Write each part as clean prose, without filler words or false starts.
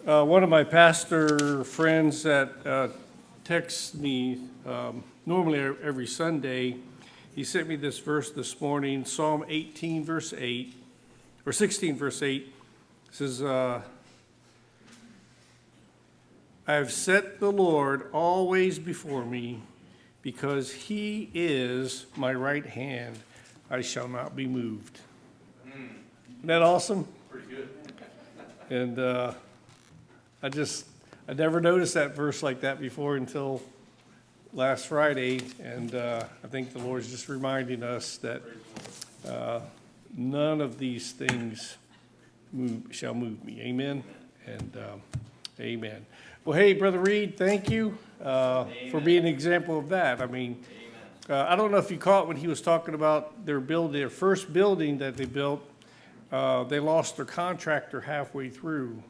One of my pastor friends that texts me normally every Sunday, he sent me this verse this morning, Psalm 18, verse 8, or 16, verse 8. It says, I have set the Lord always before me, because he is my right hand, I shall not be moved. Isn't that awesome? Pretty good. And I never noticed that verse like that before until last Friday, and I think the Lord's just reminding us that none of these things shall move me. Amen, and amen. Well, hey, Brother Reed, thank you for being an example of that. I mean, I don't know if you caught when he was talking about their first building that they built. They lost their contractor halfway through,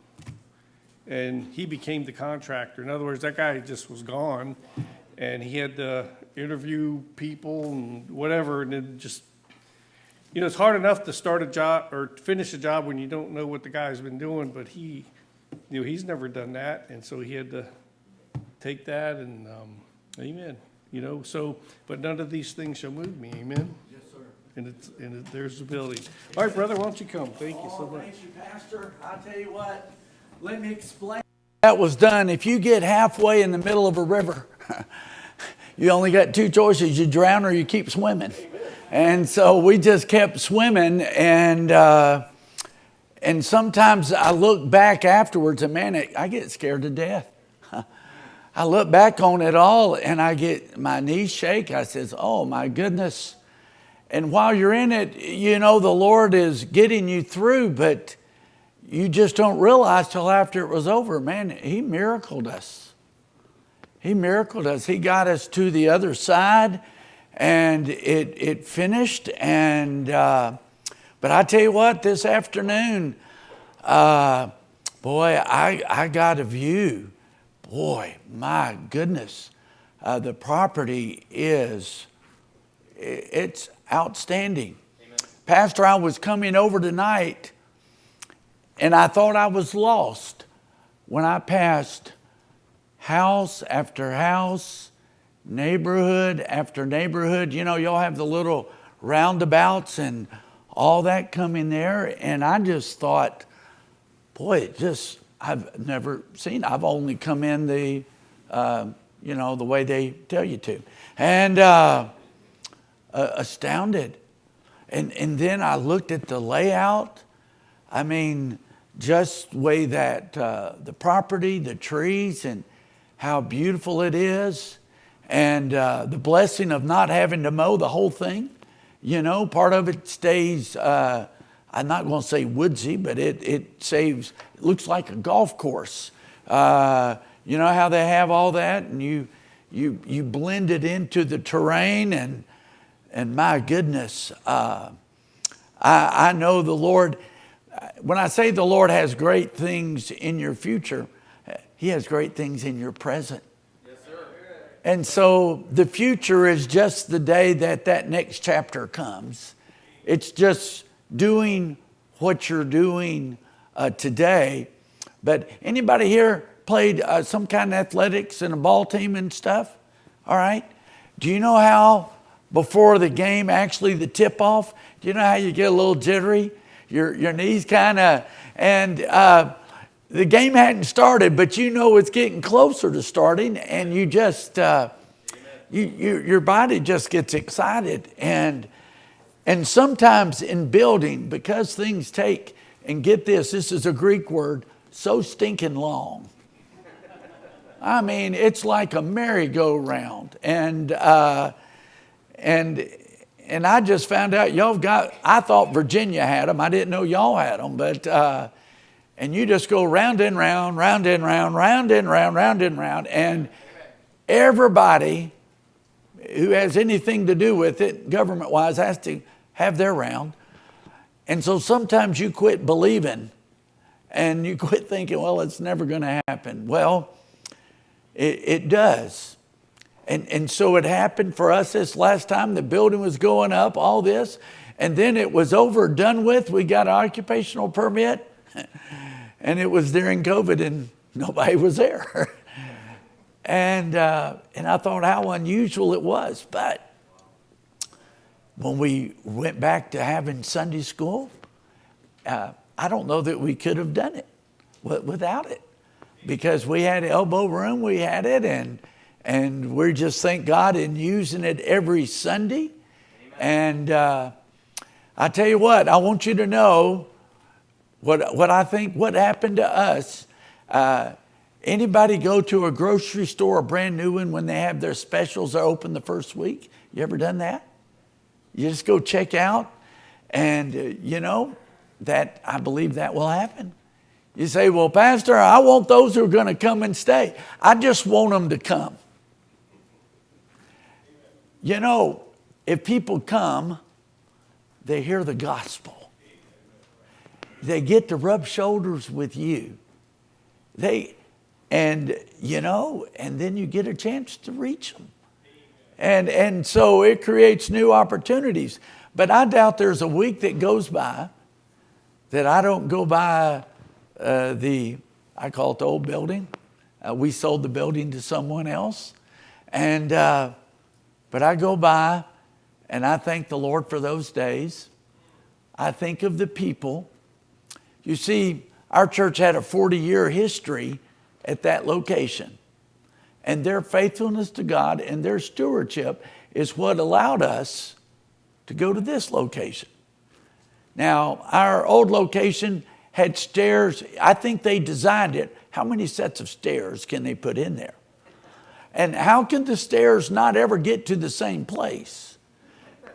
and he became the contractor. In other words, that guy just was gone, and he had to interview people and whatever, and it just, it's hard enough to start a job or finish a job when you don't know what the guy's been doing, but he's never done that, and so he had to take that, and amen. But none of these things shall move me, amen? Yes, sir. And there's the building. All right, brother, why don't you come? Thank you so much. Thank you, Pastor. I'll tell you what, let me explain. That was done. If you get halfway in the middle of a river, you only got two choices. You drown or you keep swimming. And so we just kept swimming, and sometimes I look back afterwards and man, I get scared to death. I look back on it all and my knees shake. I says, oh my goodness. And while you're in it, the Lord is getting you through, but you just don't realize till after it was over, man, he miracled us. He miracled us. He got us to the other side, and it finished. And but I tell you what, this afternoon, boy, I got a view. Boy, my goodness, the property it's outstanding. Amen. Pastor, I was coming over tonight, and I thought I was lost when I passed house after house, neighborhood after neighborhood. Y'all have the little roundabouts and all that coming there. And I just thought, boy, I've never seen. I've only come in the way they tell you to. And astounded. And then I looked at the layout. I mean, just the way that the property, the trees, and how beautiful it is, and the blessing of not having to mow the whole thing. Part of it stays, I'm not going to say woodsy, but it looks like a golf course. You know how they have all that, and you blend it into the terrain, and my goodness, I know the Lord. When I say the Lord has great things in your future, he has great things in your present. Yes, sir. And so the future is just the day that next chapter comes. It's just doing what you're doing today. But anybody here played some kind of athletics in a ball team and stuff? All right. Do you know how before the game, actually the tip-off, do you know how you get a little jittery? Your knees kind of, and the game hadn't started, but it's getting closer to starting, and you just, your body just gets excited. And sometimes in building, because things take, and get this is a Greek word, so stinking long. I mean, it's like a merry-go-round. And I just found out I thought Virginia had them. I didn't know y'all had them, but, and you just go round and round, round and round, round and round, round and round. And everybody who has anything to do with it, government-wise, has to have their round. And so sometimes you quit believing and you quit thinking, well, it's never going to happen. Well, it does. And so it happened for us this last time. The building was going up, all this. And then it was over, done with. We got an occupational permit. And it was during COVID and nobody was there. And I thought how unusual it was. But when we went back to having Sunday school, I don't know that we could have done it without it. Because we had elbow room, we had it, and we just thank God in using it every Sunday. Amen. And I tell you what, I want you to know what I think, what happened to us. Anybody go to a grocery store, a brand new one, when they have their specials are open the first week? You ever done that? You just go check out, and that I believe that will happen. You say, well, Pastor, I want those who are going to come and stay. I just want them to come. If people come, they hear the gospel. They get to rub shoulders with you. And then you get a chance to reach them. And so it creates new opportunities. But I doubt there's a week that goes by that I don't go by I call it the old building. We sold the building to someone else. But I go by and I thank the Lord for those days. I think of the people. You see, our church had a 40-year history at that location. And their faithfulness to God and their stewardship is what allowed us to go to this location. Now, our old location had stairs. I think they designed it. How many sets of stairs can they put in there? And how can the stairs not ever get to the same place?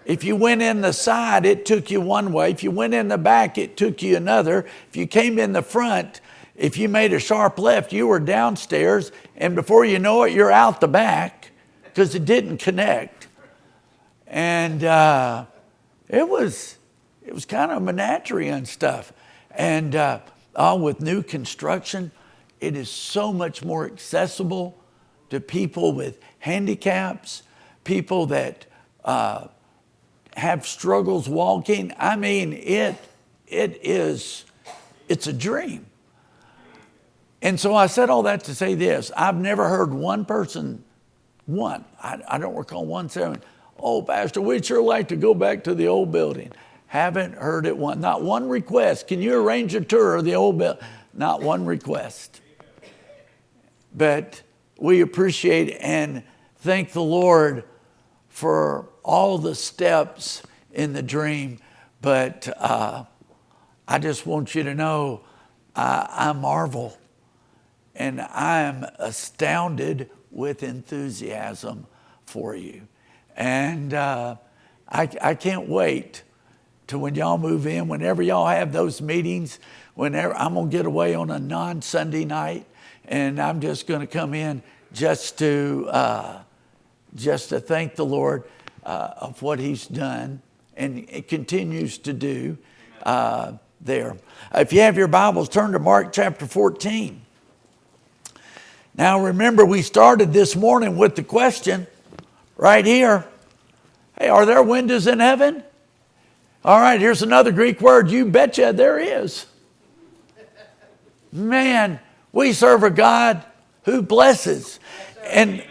If you went in the side, it took you one way. If you went in the back, it took you another. If you came in the front, if you made a sharp left, you were downstairs. And before you know it, you're out the back because it didn't connect. And it was kind of menagerie and stuff. And with new construction, it is so much more accessible to people with handicaps, people that have struggles walking. I mean, it's a dream. And so I said all that to say this. I've never heard one person, I don't recall one saying, oh, Pastor, we'd sure like to go back to the old building. Haven't heard it one. Not one request. Can you arrange a tour of the old building? Not one request. But we appreciate and thank the Lord for all the steps in the dream. But I just want you to know I marvel and I am astounded with enthusiasm for you. And I can't wait to when y'all move in, whenever y'all have those meetings, whenever I'm going to get away on a non-Sunday night, and I'm just going to come in just to thank the Lord of what He's done and it continues to do there. If you have your Bibles, turn to Mark chapter 14. Now remember, we started this morning with the question right here. Hey, are there windows in heaven? All right, here's another Greek word. You betcha there is. Man, we serve a God who blesses. And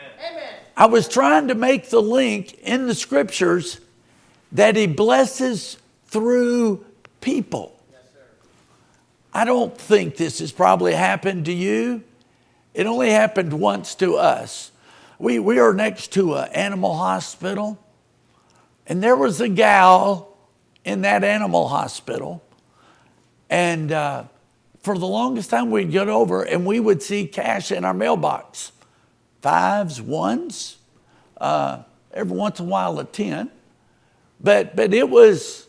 I was trying to make the link in the scriptures that He blesses through people. I don't think this has probably happened to you. It only happened once to us. We are next to an animal hospital, and there was a gal in that animal hospital. And for the longest time, we'd get over and we would see cash in our mailbox. 5s, 1s, every once in a while a 10. But it was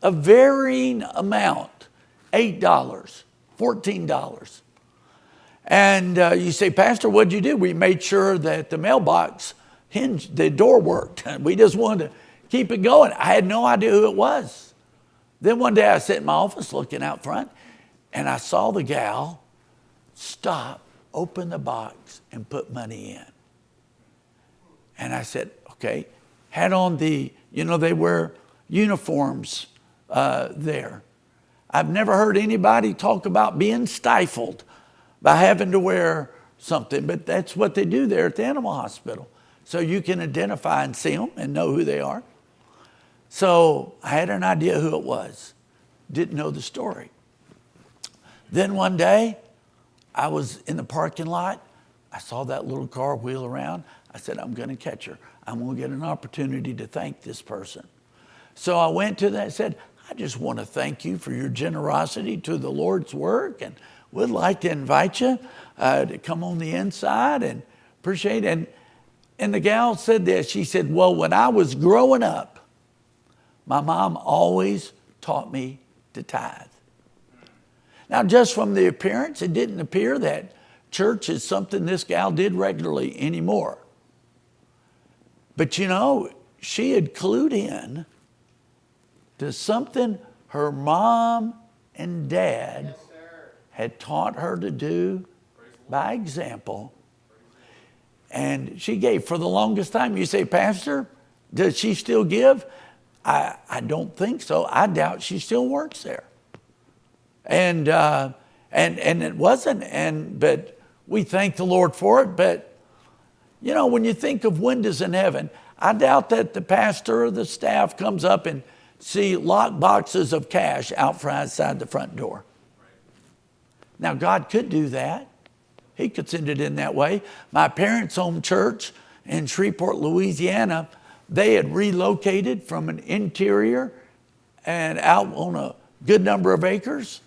a varying amount, $8, $14. And you say, Pastor, what'd you do? We made sure that the mailbox hinge, the door worked. We just wanted to keep it going. I had no idea who it was. Then one day I sat in my office looking out front and I saw the gal stop, open the box and put money in. And I said, okay. Had on they wear uniforms there. I've never heard anybody talk about being stifled by having to wear something, but that's what they do there at the animal hospital. So you can identify and see them and know who they are. So I had an idea who it was. Didn't know the story. Then one day, I was in the parking lot. I saw that little car wheel around. I said, I'm going to catch her. I'm going to get an opportunity to thank this person. So I went to that and said, I just want to thank you for your generosity to the Lord's work, and would like to invite you to come on the inside and appreciate it. And the gal said this. She said, well, when I was growing up, my mom always taught me to tithe. Now, just from the appearance, it didn't appear that church is something this gal did regularly anymore. But she had clued in to something her mom and dad had taught her to do by example. And she gave for the longest time. You say, Pastor, does she still give? I don't think so. I doubt she still works there. And it wasn't. But we thank the Lord for it. But when you think of windows in heaven, I doubt that the pastor or the staff comes up and see locked boxes of cash out outside the front door. Now, God could do that. He could send it in that way. My parents' home church in Shreveport, Louisiana, they had relocated from an interior and out on a good number of acres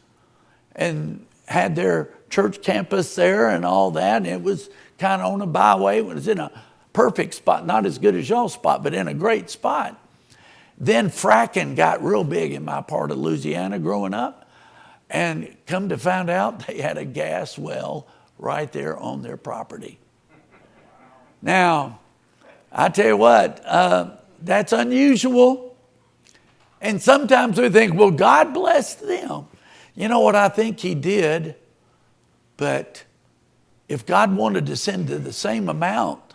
and had their church campus there and all that. And it was kind of on a byway. It was in a perfect spot, not as good as y'all's spot, but in a great spot. Then fracking got real big in my part of Louisiana growing up. And come to find out, they had a gas well right there on their property. Now, I tell you what, that's unusual. And sometimes we think, well, God blessed them. You know what I think he did? But if God wanted to send the same amount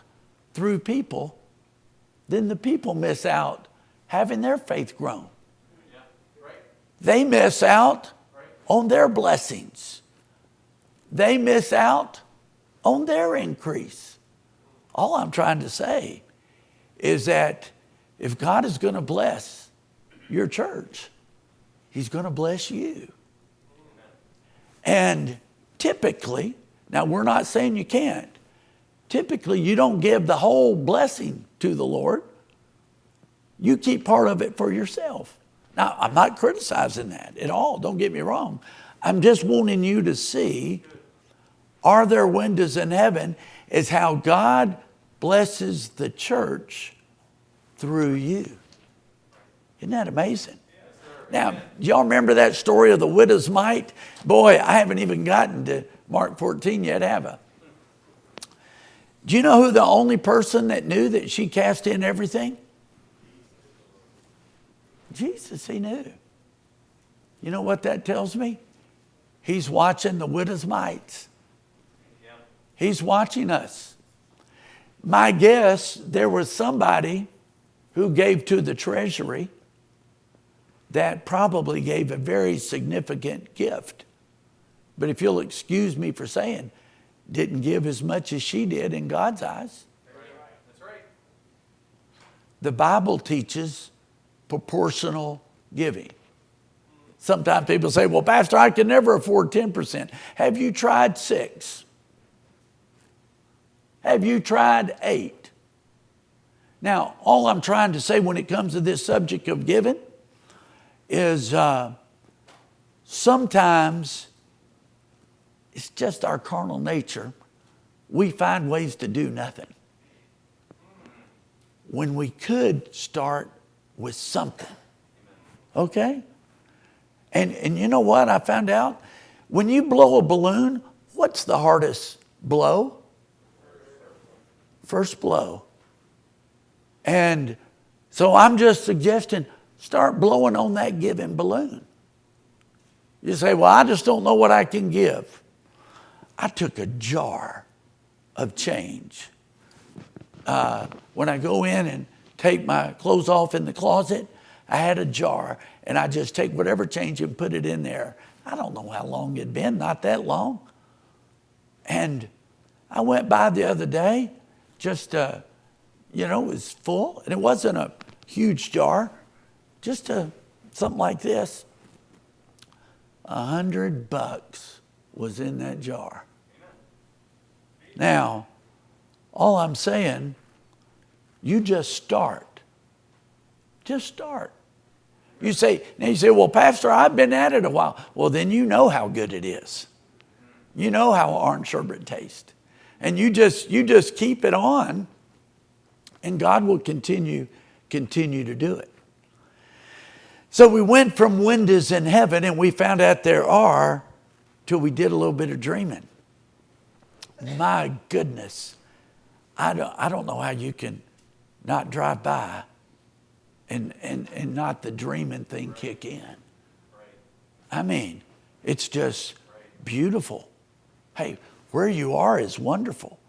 through people, then the people miss out having their faith grown. Yeah, right. They miss out on their blessings. They miss out on their increase. All I'm trying to say is that if God is going to bless your church, he's going to bless you. And typically, now we're not saying you can't, typically you don't give the whole blessing to the Lord. You keep part of it for yourself. Now, I'm not criticizing that at all. Don't get me wrong. I'm just wanting you to see, are there windows in heaven? Is how God blesses the church through you. Isn't that amazing? Now, do y'all remember that story of the widow's mite? Boy, I haven't even gotten to Mark 14 yet, have I? Do you know who the only person that knew that she cast in everything? Jesus, he knew. You know what that tells me? He's watching the widow's mites. He's watching us. My guess, there was somebody who gave to the treasury that probably gave a very significant gift. But if you'll excuse me for saying, didn't give as much as she did in God's eyes. That's right. The Bible teaches proportional giving. Sometimes people say, well, Pastor, I can never afford 10%. Have you tried 6? Have you tried 8? Now, all I'm trying to say when it comes to this subject of giving is sometimes it's just our carnal nature. We find ways to do nothing when we could start with something. Okay? And you know what I found out? When you blow a balloon, what's the hardest blow? First blow. And so I'm just suggesting, start blowing on that giving balloon. You say, well, I just don't know what I can give. I took a jar of change, when I go in and take my clothes off in the closet, I had a jar, and I just take whatever change and put it in there. I don't know how long it'd been, not that long. And I went by the other day, just, it was full, and it wasn't a huge jar, just something like this. $100 was in that jar. Now, all I'm saying, you just start. Just start. You say, well, Pastor, I've been at it a while. Well, then you know how good it is. You know how orange sherbet tastes. And you just keep it on, and God will continue to do it. So we went from windows in heaven, and we found out there are, till we did a little bit of dreaming. My goodness. I don't know how you can not drive by and not the dreaming thing kick in. I mean, it's just beautiful. Hey, where you are is wonderful.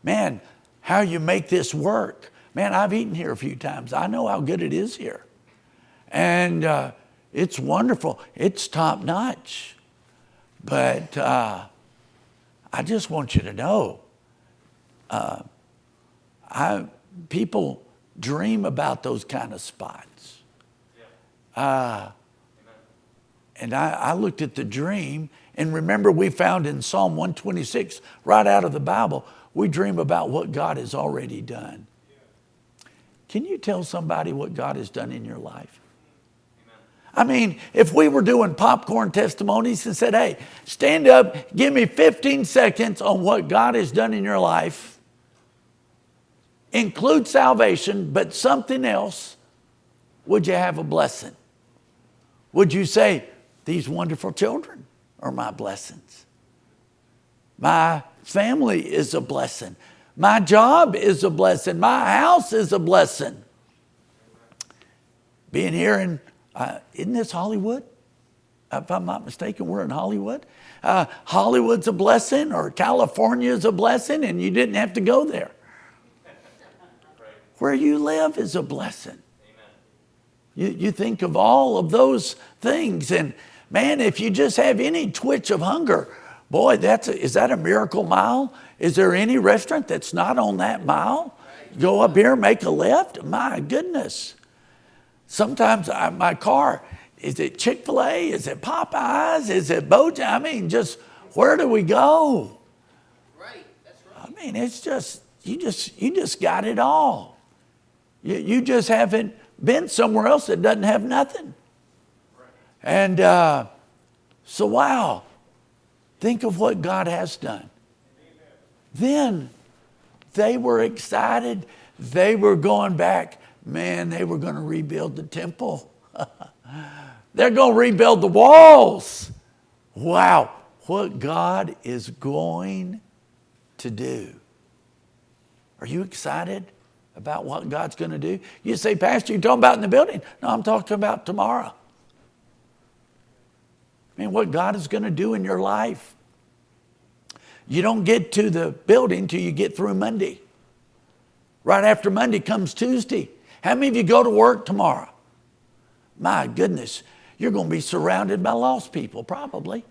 Man, how you make this work. Man, I've eaten here a few times. I know how good it is here. And it's wonderful. It's top notch. But I just want you to know, people dream about those kind of spots. And I looked at the dream, and remember we found in Psalm 126, right out of the Bible, we dream about what God has already done. Can you tell somebody what God has done in your life? I mean, if we were doing popcorn testimonies and said, hey, stand up, give me 15 seconds on what God has done in your life, include salvation, but something else, would you have a blessing? Would you say, these wonderful children are my blessings? My family is a blessing. My job is a blessing. My house is a blessing. Being here in, isn't this Hollywood? If I'm not mistaken, we're in Hollywood. Hollywood's a blessing, or California's a blessing, and you didn't have to go there. Where you live is a blessing. You think of all of those things, and man, if you just have any twitch of hunger, boy, is that a miracle mile? Is there any restaurant that's not on that mile? Go up here, make a left? My goodness. Sometimes my car, is it Chick-fil-A? Is it Popeyes? Is it Bojangles? I mean, just where do we go? Right, that's right. I mean, it's just, you just got it all. You just haven't been somewhere else that doesn't have nothing. And so, wow, think of what God has done. Then they were excited. They were going back. Man, they were going to rebuild the temple. They're going to rebuild the walls. Wow, what God is going to do. Are you excited about what God's going to do? You say, Pastor, you're talking about in the building. No, I'm talking about tomorrow. I mean, what God is going to do in your life. You don't get to the building till you get through Monday. Right after Monday comes Tuesday. How many of you go to work tomorrow? My goodness, you're going to be surrounded by lost people, probably.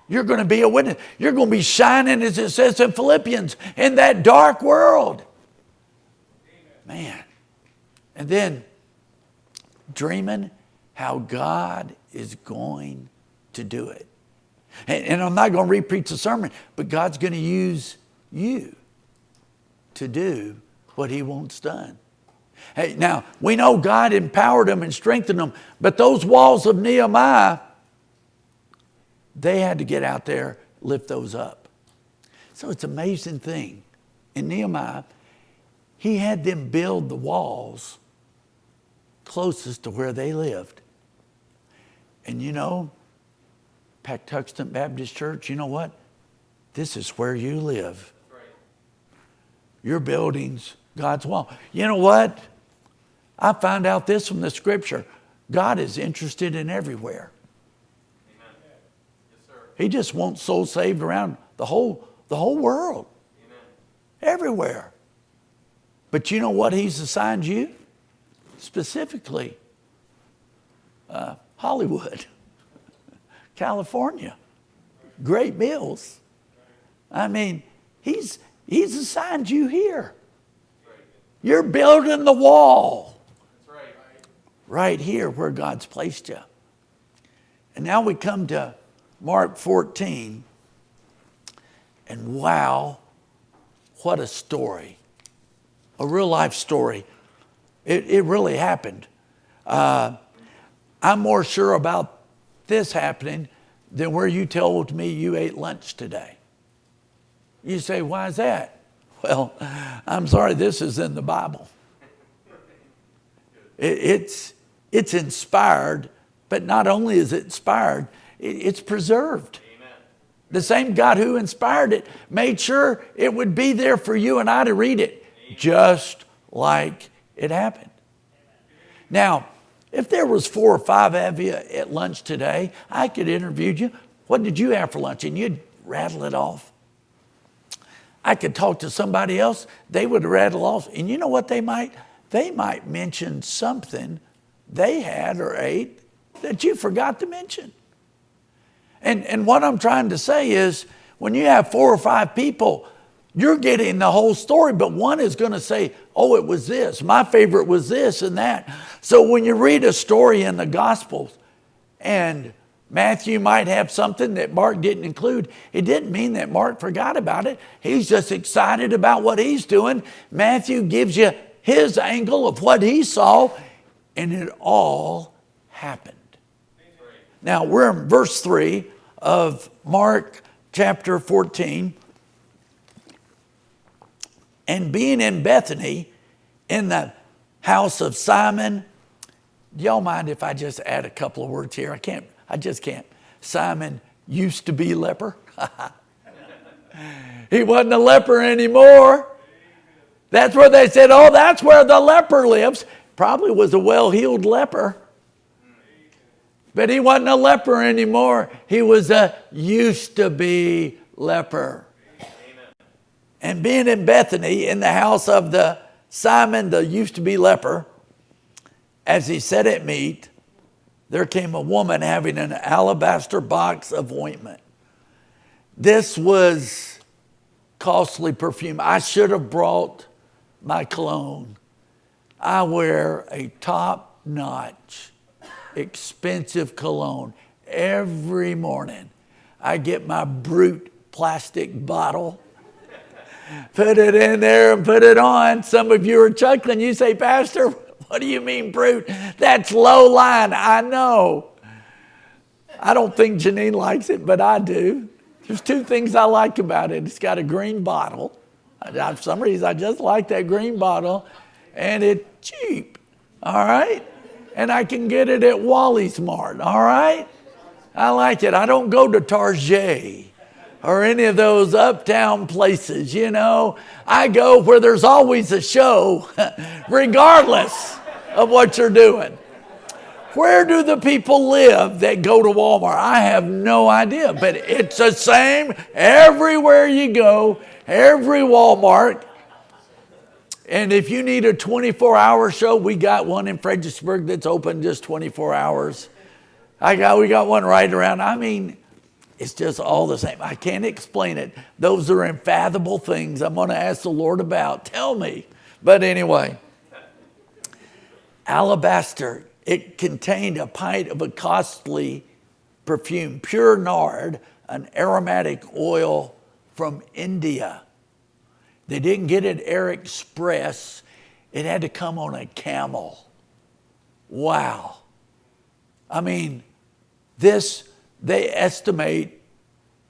You're going to be a witness. You're going to be shining, as it says in Philippians, in that dark world. Man. And then dreaming how God is going to do it. And I'm not going to re-preach the sermon, but God's going to use you to do what he wants done. Hey, now, we know God empowered them and strengthened them, but those walls of Nehemiah, they had to get out there, lift those up. So it's an amazing thing. In Nehemiah, he had them build the walls closest to where they lived. And you know, Patuxent Baptist Church, you know what? This is where you live. Right. Your building's God's wall. You know what? I found out this from the scripture. God is interested in everywhere. Amen. Yes, sir. He just wants souls saved around the whole world. Amen. Everywhere. But you know what he's assigned you? Specifically, Hollywood, California, great meals. I mean, he's assigned you here. You're building the wall. Right here where God's placed you. And now we come to Mark 14. And wow, what a story. A real life story. It really happened. I'm more sure about this happening than where you told me you ate lunch today. You say, why is that? Well, I'm sorry, this is in the Bible. It's inspired, but not only is it inspired, it's preserved. Amen. The same God who inspired it made sure it would be there for you and I to read it, just like it happened. Now, if there was 4 or 5 of you at lunch today, I could interview you. What did you have for lunch? And you'd rattle it off. I could talk to somebody else. They would rattle off. And you know what they might? They might mention something they had or ate that you forgot to mention. And what I'm trying to say is when you have 4 or 5 people, you're getting the whole story, but one is going to say, oh, it was this. My favorite was this and that. So when you read a story in the Gospels and Matthew might have something that Mark didn't include, it didn't mean that Mark forgot about it. He's just excited about what he's doing. Matthew gives you his angle of what he saw, and it all happened. Now, we're in verse 3 of Mark chapter 14. And being in Bethany, in the house of Simon. Do y'all mind if I just add a couple of words here? I just can't. Simon used to be leper. He wasn't a leper anymore. That's where they said, oh, that's where the leper lives. Probably was a well-healed leper. But he wasn't a leper anymore. He was a used-to-be leper. Amen. And being in Bethany, in the house of the Simon, the used-to-be leper, as he sat at meat, there came a woman having an alabaster box of ointment. This was costly perfume. I should have brought my cologne. I wear a top-notch, expensive cologne every morning. I get my Brute plastic bottle, put it in there and put it on. Some of you are chuckling. You say, Pastor, what do you mean Brute? That's low line. I know. I don't think Janine likes it, but I do. There's 2 things I like about it. It's got a green bottle. For some reason, I just like that green bottle. And it's cheap. All right? And I can get it at Wally's Mart. All right? I like it. I don't go to Target or any of those uptown places, you know. I go where there's always a show, regardless of what you're doing. Where do the people live that go to Walmart? I have no idea, but it's the same everywhere you go, every Walmart. And if you need a 24-hour show, we got one in Fredericksburg that's open just 24 hours. We got one right around. I mean, it's just all the same. I can't explain it. Those are unfathomable things I'm going to ask the Lord about. Tell me. But anyway, alabaster. It contained a pint of a costly perfume, pure nard, an aromatic oil from India. They didn't get it Air Express. It had to come on a camel. Wow. I mean, they estimate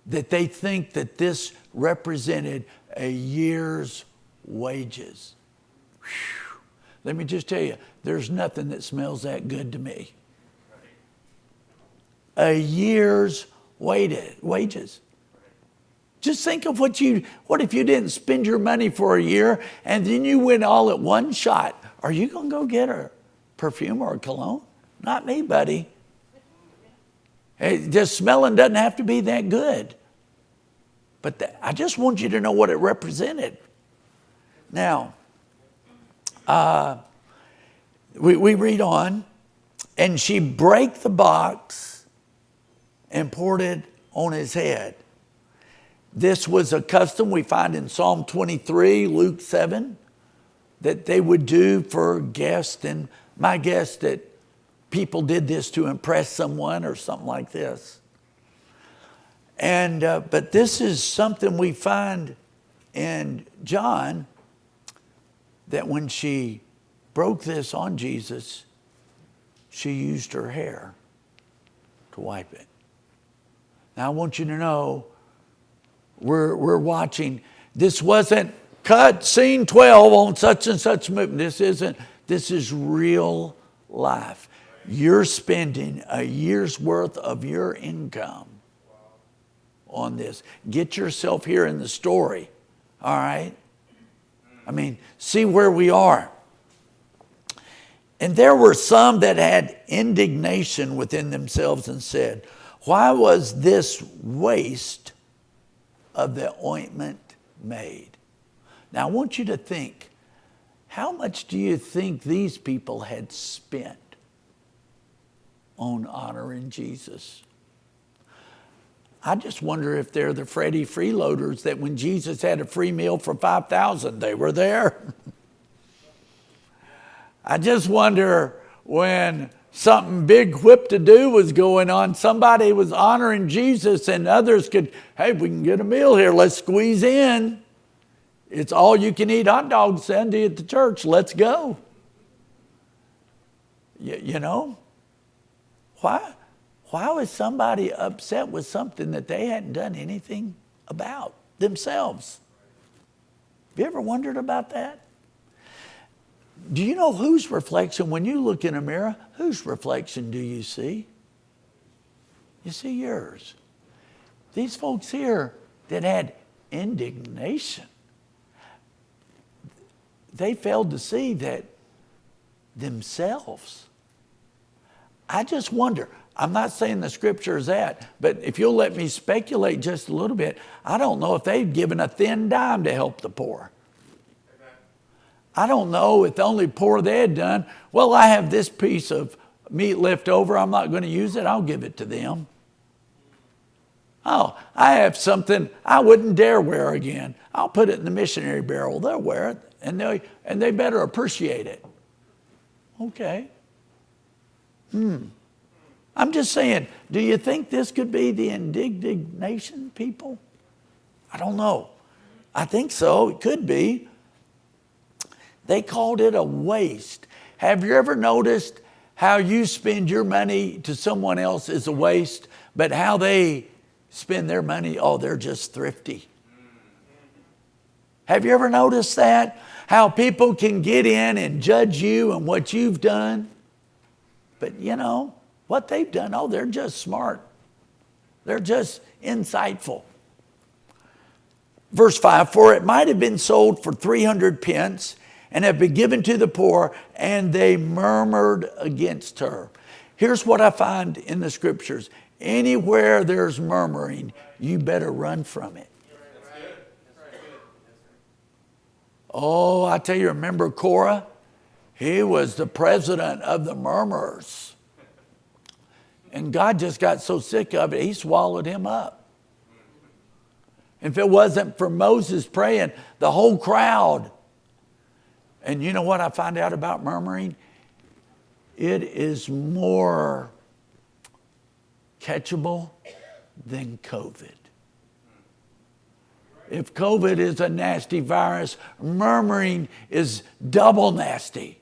that they think that this represented a year's wages. Whew. Let me just tell you, there's nothing that smells that good to me. A year's wages. Just think of what if you didn't spend your money for a year and then you went all at one shot? Are you going to go get a perfume or a cologne? Not me, buddy. Hey, just smelling doesn't have to be that good. But I just want you to know what it represented. Now, We read on, and she brake the box and poured it on his head. This was a custom we find in Psalm 23, Luke 7, that they would do for guests. And my guess that people did this to impress someone or something like this. And but this is something we find in John, that when she broke this on Jesus, she used her hair to wipe it. Now I want you to know, we're watching. This wasn't cut scene 12 on such and such movie. This is real life. You're spending a year's worth of your income on this. Get yourself here in the story. All right? I mean, see where we are. And there were some that had indignation within themselves and said, why was this waste of the ointment made? Now, I want you to think, how much do you think these people had spent on honoring Jesus? I just wonder if they're the Freddie freeloaders that when Jesus had a free meal for 5,000, they were there. I just wonder when something big whip to do was going on, somebody was honoring Jesus and others could, hey, we can get a meal here. Let's squeeze in. It's all you can eat hot dogs Sunday at the church. Let's go. You know, why was somebody upset with something that they hadn't done anything about themselves? Have you ever wondered about that? Do you know whose reflection, when you look in a mirror, whose reflection do you see? You see yours. These folks here that had indignation, they failed to see that themselves. I just wonder, I'm not saying the scripture is that, but if you'll let me speculate just a little bit, I don't know if they've given a thin dime to help the poor. I don't know if the only poor they had done, well, I have this piece of meat left over, I'm not going to use it, I'll give it to them. Oh, I have something I wouldn't dare wear again. I'll put it in the missionary barrel. They'll wear it, and they better appreciate it. Okay. I'm just saying, do you think this could be the indignation people? I don't know. I think so. It could be. They called it a waste. Have you ever noticed how you spend your money to someone else is a waste, but how they spend their money, oh, they're just thrifty? Have you ever noticed that? How people can get in and judge you and what you've done, but you know, what they've done, oh, they're just smart. They're just insightful. Verse 5, for it might have been sold for 300 pence and have been given to the poor, and they murmured against her. Here's what I find in the scriptures. Anywhere there's murmuring, you better run from it. Oh, I tell you, remember Korah? He was the president of the murmurers. And God just got so sick of it, he swallowed him up. If it wasn't for Moses praying, the whole crowd. And you know what I find out about murmuring? It is more catchable than COVID. If COVID is a nasty virus, murmuring is double nasty.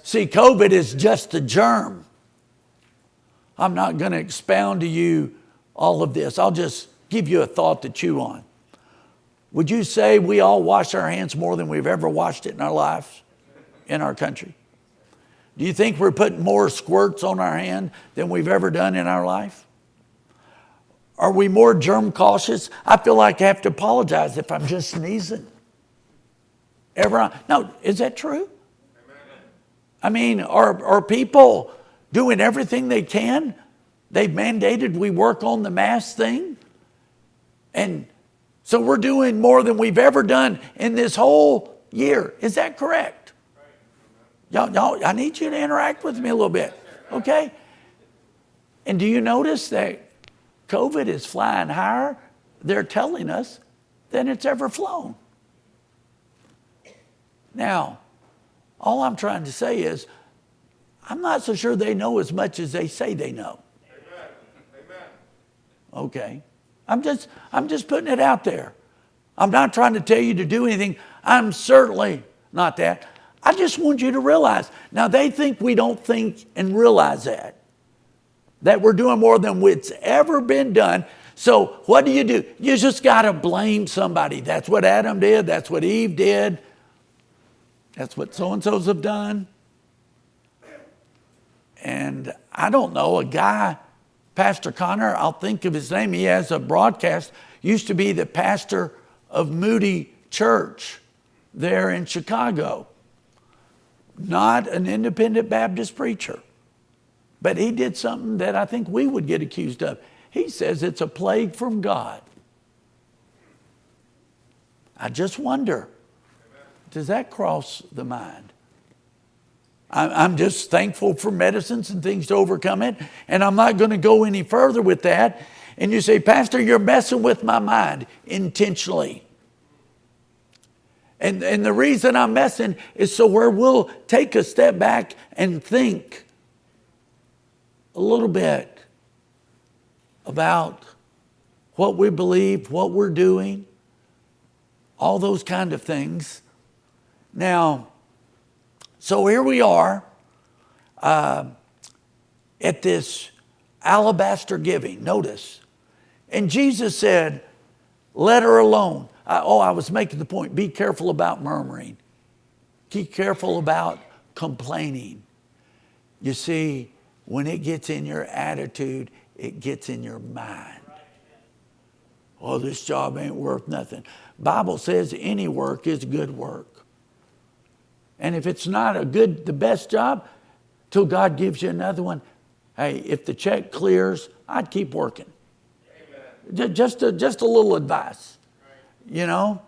See, COVID is just a germ. I'm not going to expound to you all of this. I'll just give you a thought to chew on. Would you say we all wash our hands more than we've ever washed it in our lives, in our country? Do you think we're putting more squirts on our hand than we've ever done in our life? Are we more germ cautious? I feel like I have to apologize if I'm just sneezing. No, is that true? I mean, are people doing everything they can? They've mandated we work on the mask thing. And so we're doing more than we've ever done in this whole year. Is that correct? Y'all, I need you to interact with me a little bit, okay? And do you notice that COVID is flying higher, they're telling us, than it's ever flown? Now, all I'm trying to say is, I'm not so sure they know as much as they say they know. Okay. I'm just putting it out there. I'm not trying to tell you to do anything. I'm certainly not that. I just want you to realize. Now, they think we don't think and realize that we're doing more than what's ever been done. So what do? You just got to blame somebody. That's what Adam did. That's what Eve did. That's what so-and-sos have done. And I don't know, a guy, Pastor Connor, I'll think of his name. He has a broadcast, used to be the pastor of Moody Church there in Chicago. Not an independent Baptist preacher. But he did something that I think we would get accused of. He says it's a plague from God. I just wonder, does that cross the mind? I'm just thankful for medicines and things to overcome it. And I'm not going to go any further with that. And you say, Pastor, you're messing with my mind intentionally. And the reason I'm messing is so where we'll take a step back and think a little bit about what we believe, what we're doing, all those kind of things. Now, so here we are at this alabaster giving. Notice. And Jesus said, let her alone. I was making the point. Be careful about murmuring. Be careful about complaining. You see, when it gets in your attitude, it gets in your mind. Oh, this job ain't worth nothing. Bible says any work is good work. And if it's not the best job, till God gives you another one, hey, if the check clears, I'd keep working. Amen. Just a little advice. Right. You know?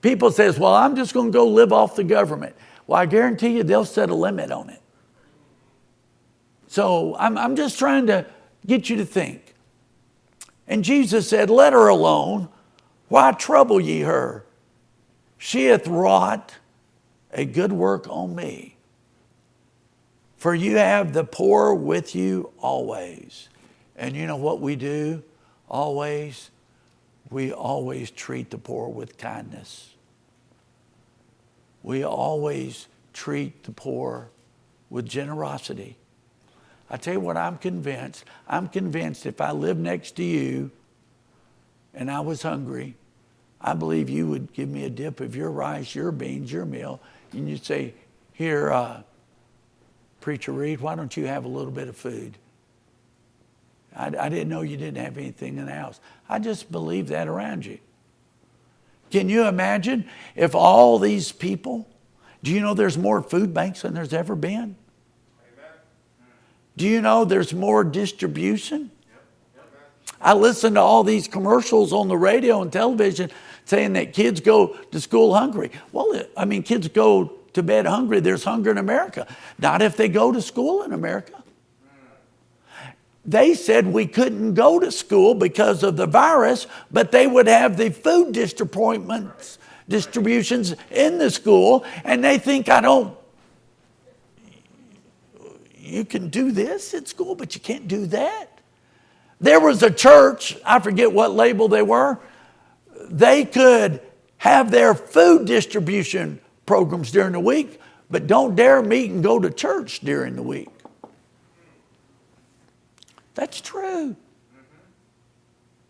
People says, well, I'm just going to go live off the government. Well, I guarantee you they'll set a limit on it. So I'm just trying to get you to think. And Jesus said, let her alone. Why trouble ye her? She hath wrought a good work on me. For you have the poor with you always. And you know what we do always? We always treat the poor with kindness. We always treat the poor with generosity. I tell you what, I'm convinced if I lived next to you and I was hungry, I believe you would give me a dip of your rice, your beans, your meal, and you'd say, here, Preacher Reed, why don't you have a little bit of food? I didn't know you didn't have anything in the house. I just believe that around you. Can you imagine if all these people, do you know there's more food banks than there's ever been? Do you know there's more distribution? I listen to all these commercials on the radio and television saying that kids go to school hungry. Well, kids go to bed hungry. There's hunger in America. Not if they go to school in America. They said we couldn't go to school because of the virus, but they would have the food distributions in the school, and they think you can do this at school, but you can't do that. There was a church, I forget what label they were, they could have their food distribution programs during the week, but don't dare meet and go to church during the week. That's true.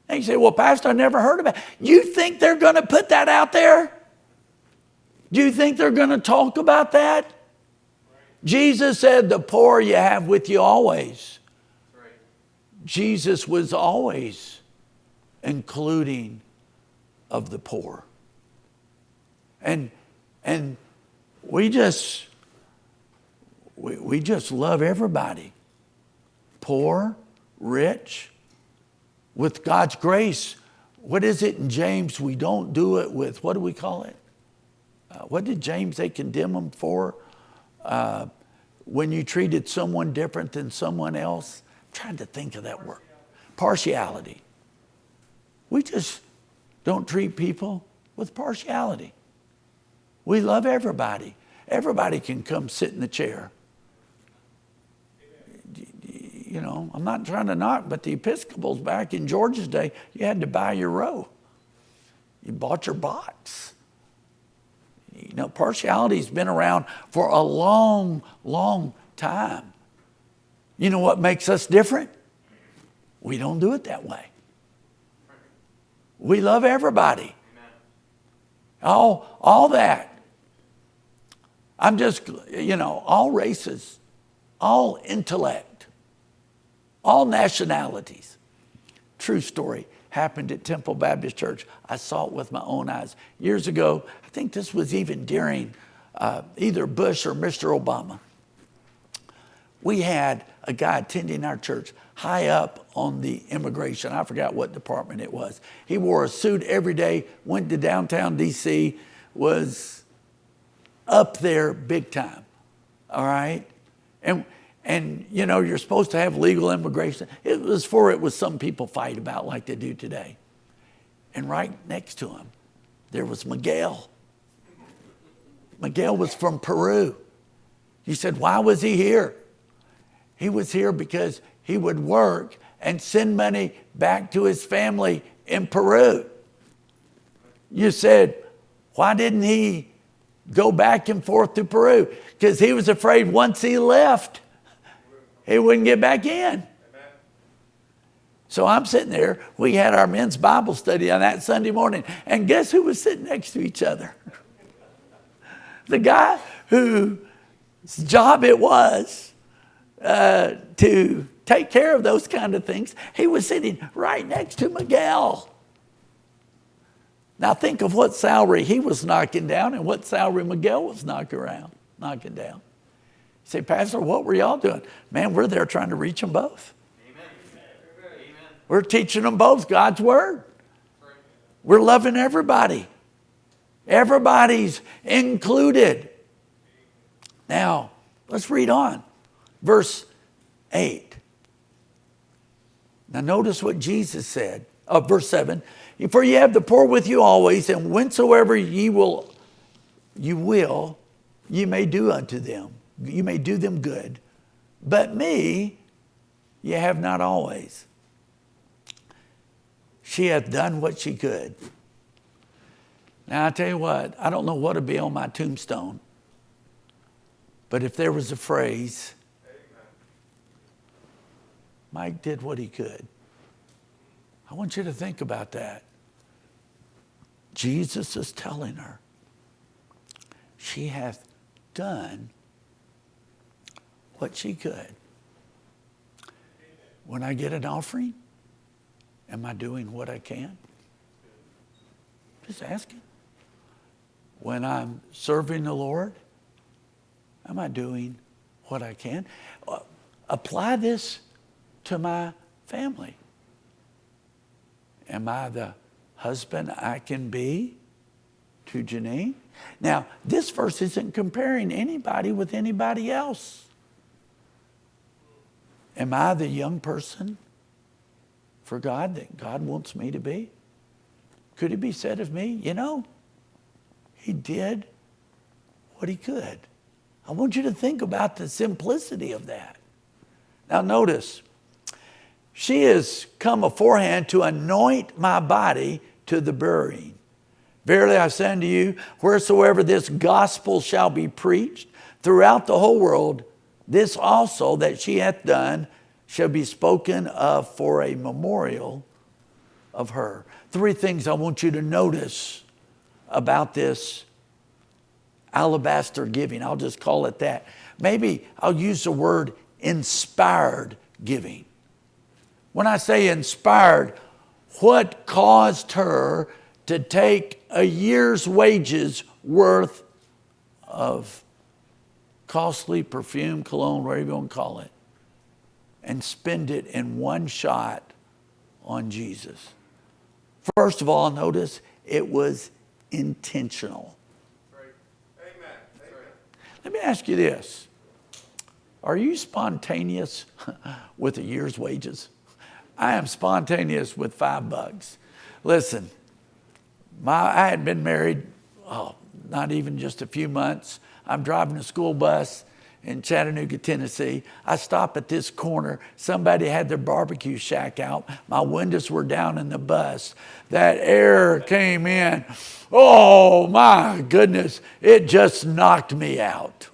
And you say, well, Pastor, I never heard about it. You think they're going to put that out there? Do you think they're going to talk about that? Jesus said, the poor you have with you always. Right. Jesus was always including of the poor. And we just love everybody. Poor, rich, with God's grace. What is it in James? We don't do it with, what do we call it? What did James, they condemn them for? when you treated someone different than someone else. I'm trying to think of that word. Partiality. We just don't treat people with partiality. We love everybody. Everybody can come sit in the chair. You know, I'm not trying to knock, but the Episcopals back in George's day, you had to buy your row. You bought your box. You know, partiality's been around for a long, long time. You know what makes us different? We don't do it that way. We love everybody. All that. I'm just, you know, all races, all intellect, all nationalities. True story. Happened at Temple Baptist Church. I saw it with my own eyes. Years ago, I think this was even during either Bush or Mr. Obama. We had a guy attending our church high up on the immigration. I forgot what department it was. He wore a suit every day, went to downtown D.C., was up there big time, all right? And you know, you're supposed to have legal immigration. It was some people fight about like they do today. And right next to him, there was Miguel. Miguel was from Peru. You said, why was he here? He was here because he would work and send money back to his family in Peru. You said, why didn't he go back and forth to Peru? Because he was afraid once he left, he wouldn't get back in. So I'm sitting there. We had our men's Bible study on that Sunday morning. And guess who was sitting next to each other? The guy whose job it was to take care of those kind of things. He was sitting right next to Miguel. Now think of what salary he was knocking down and what salary Miguel was knocking down. You say, Pastor, what were y'all doing? Man, we're there trying to reach them both. Amen. We're teaching them both God's word. We're loving everybody. Everybody's included. Now, let's read on. Verse 8. Now notice what Jesus said. Verse 7. For ye have the poor with you always, and whensoever ye may do unto them. You may do them good. But me ye have not always. She hath done what she could. Now I tell you what, I don't know what would be on my tombstone. But if there was a phrase, Mike did what he could. I want you to think about that. Jesus is telling her, she hath done what she could. When I get an offering, am I doing what I can? Just asking. When I'm serving the Lord, am I doing what I can? Apply this to my family. Am I the husband I can be to Janine? Now, this verse isn't comparing anybody with anybody else. Am I the young person for God that God wants me to be? Could it be said of me, you know, he did what he could. I want you to think about the simplicity of that. Now notice, she has come aforehand to anoint my body to the burying. Verily I say unto you, wheresoever this gospel shall be preached throughout the whole world, this also that she hath done shall be spoken of for a memorial of her. 3 things I want you to notice about this alabaster giving. I'll just call it that. Maybe I'll use the word inspired giving. When I say inspired, what caused her to take a year's wages worth of costly perfume, cologne, whatever you want to call it, and spend it in one shot on Jesus? First of all, notice it was intentional. Right. Amen. Amen. Let me ask you this. Are you spontaneous with a year's wages? I am spontaneous with $5. Listen, I had been married, not even just a few months. I'm driving a school bus in Chattanooga, Tennessee. I stop at this corner. Somebody had their barbecue shack out. My windows were down in the bus. That air came in. Oh, my goodness. It just knocked me out.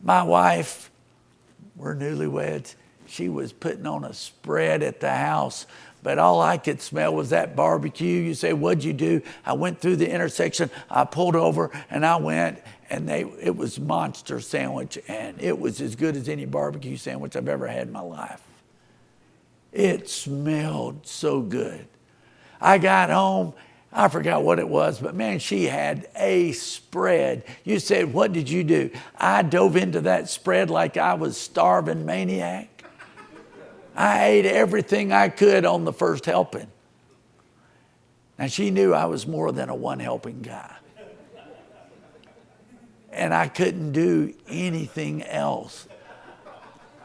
My wife, we're newlyweds, she was putting on a spread at the house, but all I could smell was that barbecue. You say, what'd you do? I went through the intersection, I pulled over, and I went, and it was monster sandwich, and it was as good as any barbecue sandwich I've ever had in my life. It smelled so good. I got home, I forgot what it was, but man, she had a spread. You said, what did you do? I dove into that spread like I was starving maniac. I ate everything I could on the first helping. And she knew I was more than a one helping guy. And I couldn't do anything else.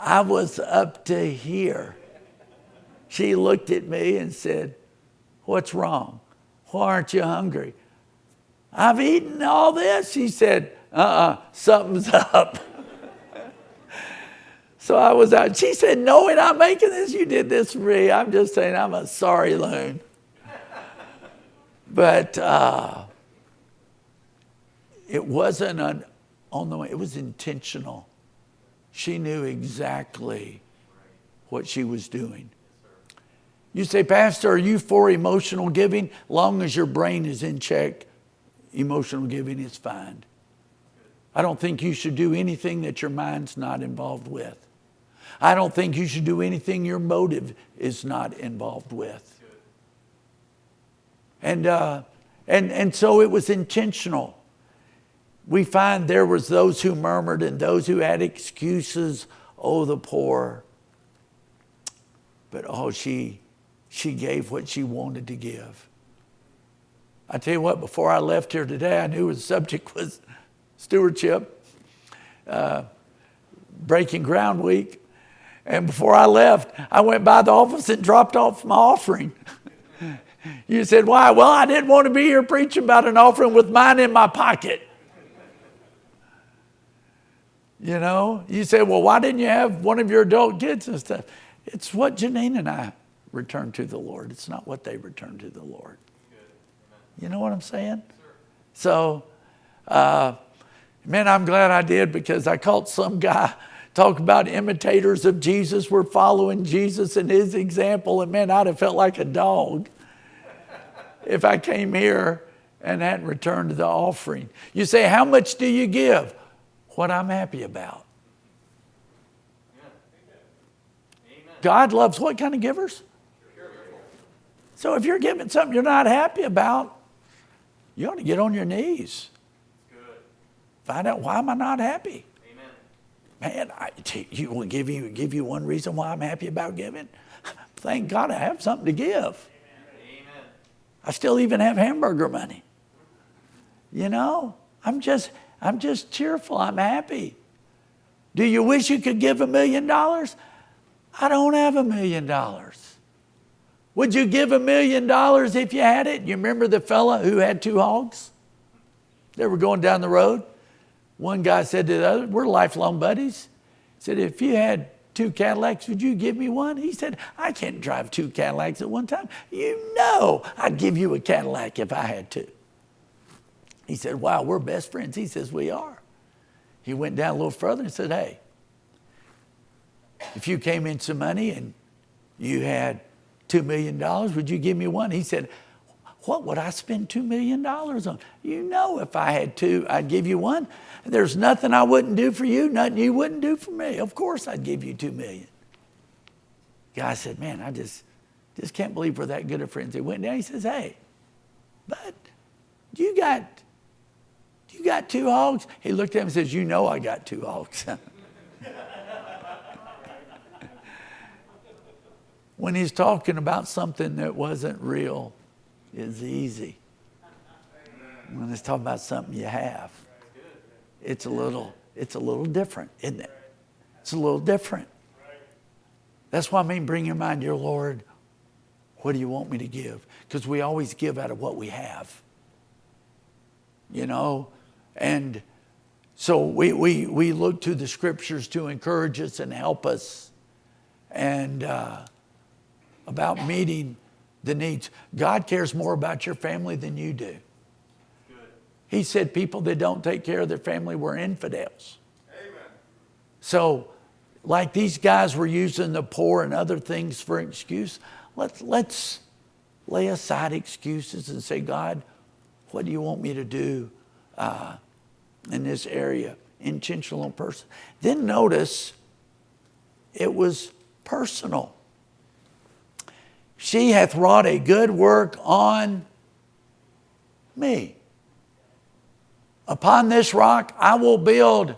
I was up to here. She looked at me and said, what's wrong? Why aren't you hungry? I've eaten all this. She said, something's up. So I was out. She said, no, we're not making this. You did this for me. I'm just saying I'm a sorry loon. But it wasn't on the way. It was intentional. She knew exactly what she was doing. You say, Pastor, are you for emotional giving? Long as your brain is in check, emotional giving is fine. I don't think you should do anything that your mind's not involved with. I don't think you should do anything your motive is not involved with. And so it was intentional. We find there was those who murmured and those who had excuses. Oh, the poor. But she gave what she wanted to give. I tell you what, before I left here today, I knew the subject was stewardship, breaking ground week. And before I left, I went by the office and dropped off my offering. You said, why? Well, I didn't want to be here preaching about an offering with mine in my pocket. You know, you say, well, why didn't you have one of your adult kids and stuff? It's what Janine and I return to the Lord. It's not what they return to the Lord. You know what I'm saying? So, man, I'm glad I did, because I caught some guy talk about imitators of Jesus. We're following Jesus and his example. And man, I'd have felt like a dog if I came here and hadn't returned the offering. You say, how much do you give? What I'm happy about. God loves what kind of givers? So if you're giving something you're not happy about, you ought to get on your knees. Find out, why am I not happy? Man, you will give you one reason why I'm happy about giving. Thank God I have something to give. Amen. I still even have hamburger money. You know, I'm just cheerful. I'm happy. Do you wish you could give $1 million? I don't have $1 million. Would you give $1 million if you had it? You remember the fella who had 2 hogs? They were going down the road. One guy said to the other, we're lifelong buddies. He said, if you had 2 Cadillacs, would you give me one? He said, I can't drive 2 Cadillacs at one time. You know I'd give you a Cadillac if I had to. He said, wow, we're best friends. He says, we are. He went down a little further and said, hey, if you came in some money and you had $2 million, would you give me one? He said, what would I spend $2 million on? You know, if I had 2, I'd give you one. There's nothing I wouldn't do for you, nothing you wouldn't do for me. Of course I'd give you $2 million. Guy said, man, I just can't believe we're that good of friends. He went down, he says, hey, but you got 2 hogs? He looked at him and says, you know I got 2 hogs. When he's talking about something that wasn't real, it's easy. When he's talking about something you have, it's a little different, isn't it? It's a little different. That's why I mean, bring your mind, dear Lord, what do you want me to give? Because we always give out of what we have. You know? And so we look to the scriptures to encourage us and help us. And about meeting the needs. God cares more about your family than you do. Good. He said people that don't take care of their family were infidels. Amen. So, like these guys were using the poor and other things for excuse, let's lay aside excuses and say, God, what do you want me to do in this area? Intentional and personal. Then notice it was personal. She hath wrought a good work on me. Upon this rock I will build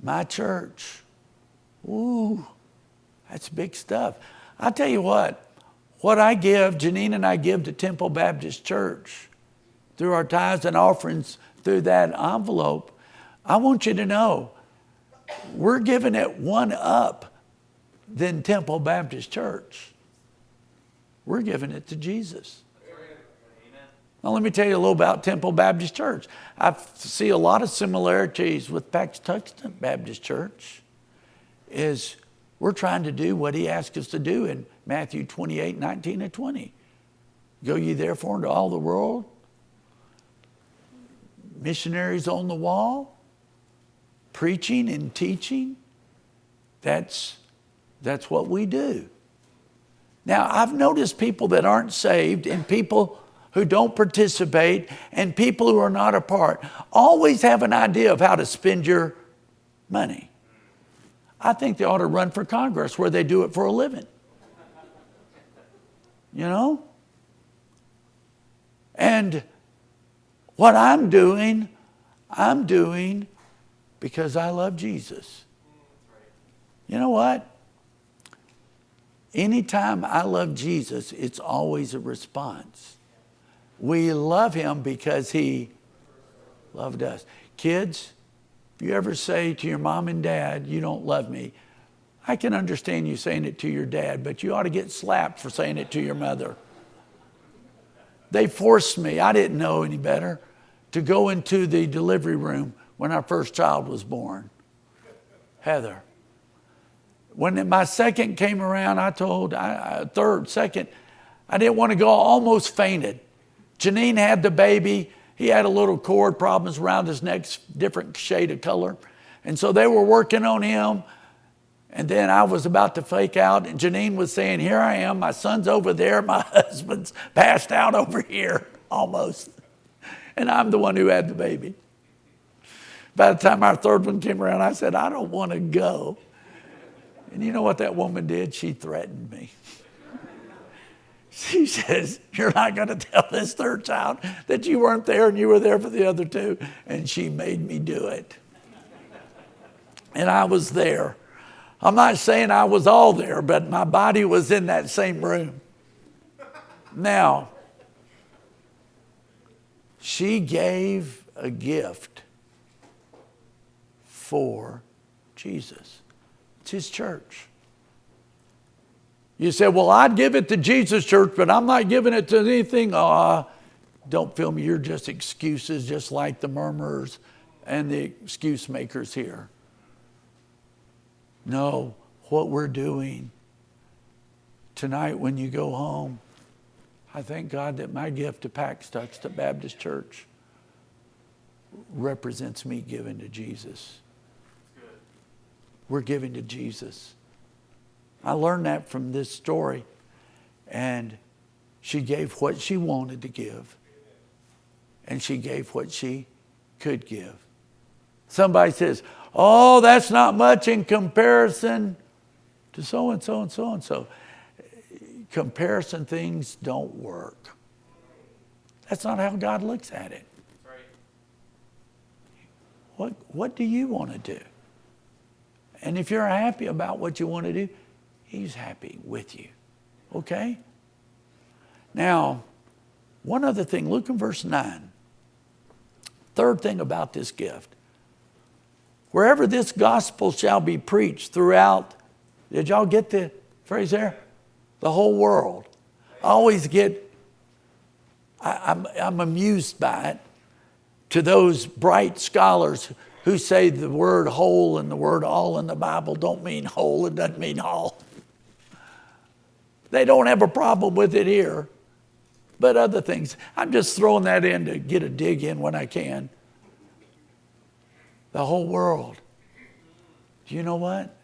my church. Ooh, that's big stuff. I'll tell you what I give, Janine and I give to Temple Baptist Church through our tithes and offerings through that envelope, I want you to know we're giving it one up than Temple Baptist Church. We're giving it to Jesus. Now let me tell you a little about Temple Baptist Church. I see a lot of similarities with Paxtuxent Baptist Church. Is we're trying to do what he asked us to do in Matthew 28, 19 and 20. Go ye therefore into all the world. Missionaries on the wall. Preaching and teaching. That's what we do. Now, I've noticed people that aren't saved and people who don't participate and people who are not a part always have an idea of how to spend your money. I think they ought to run for Congress where they do it for a living. You know? And what I'm doing because I love Jesus. You know what? Anytime I love Jesus, it's always a response. We love him because he loved us. Kids, if you ever say to your mom and dad, you don't love me, I can understand you saying it to your dad, but you ought to get slapped for saying it to your mother. They forced me, I didn't know any better, to go into the delivery room when our first child was born, Heather. When my second came around, I didn't want to go, almost fainted. Janine had the baby. He had a little cord problems around his neck, different shade of color. And so they were working on him. And then I was about to fake out. And Janine was saying, here I am. My son's over there. My husband's passed out over here, almost. And I'm the one who had the baby. By the time our third one came around, I said, I don't want to go. And you know what that woman did? She threatened me. She says, you're not going to tell this third child that you weren't there and you were there for the other two. And she made me do it. And I was there. I'm not saying I was all there, but my body was in that same room. Now, she gave a gift for Jesus. It's his church. You say, well, I'd give it to Jesus Church, but I'm not giving it to anything. Don't feel me. You're just excuses, just like the murmurers and the excuse makers here. No, what we're doing tonight when you go home, I thank God that my gift to Paxtuxent Baptist Church represents me giving to Jesus. We're giving to Jesus. I learned that from this story. And she gave what she wanted to give. And she gave what she could give. Somebody says, oh, that's not much in comparison to so-and-so and so-and-so. Comparison things don't work. That's not how God looks at it. What do you want to do? And if you're happy about what you want to do, he's happy with you. Okay? Now, one other thing. Look in verse 9. third thing about this gift. Wherever this gospel shall be preached throughout, did y'all get the phrase there? The whole world. I always get, I'm amused by it, to those bright scholars who say the word whole and the word all in the Bible don't mean whole, it doesn't mean all. They don't have a problem with it here, but other things. I'm just throwing that in to get a dig in when I can. The whole world. Do you know what?